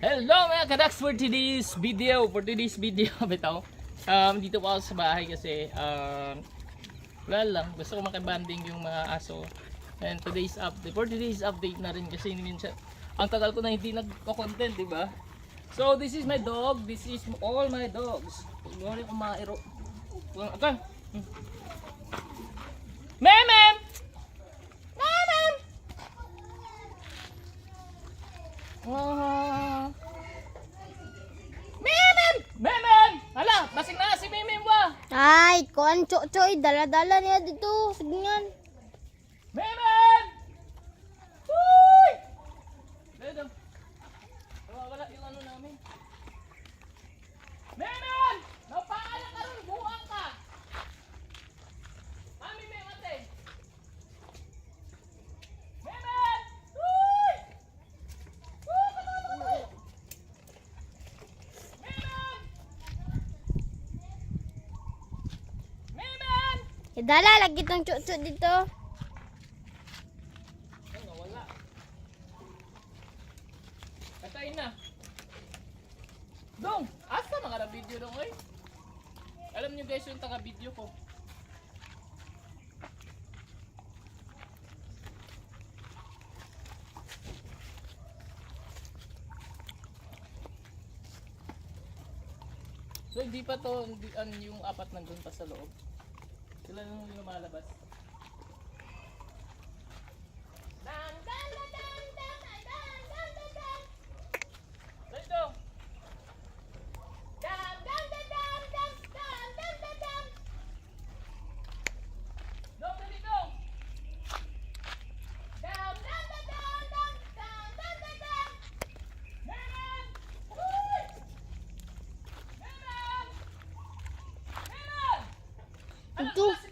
Hello mga kadaks, for today's video, bitaw. Dito po ako sa bahay kasi wala lang, gusto ko makibanding yung mga aso. And today's update, for today's update na rin kasi minsan ang tagal ko na hindi nagko-content, di ba? So this is my dog, this is all my dogs. Huwag ko mairo. Okay. Mem! Memem! Hala, basig na si Memem wa. Ay, kuan choy, dala-dala niya dito. Sige nga. Memem! Uy! Dito. Wala yung ano namin. Memem! Napaanak ka ron, buang ka. Mami, ate. Memem! Uy! Dala lagi tong chocho dito. Ano, wala. Patay na. Dong, asa nakara-video dong, oy? Alam niyo guys yung taga-video ko. So hindi pa to, yung apat nandun pa sa loob. Sila nung lumalabas. Dito! Dong, dito! Meron! Uy! Meron! Meron! Ito.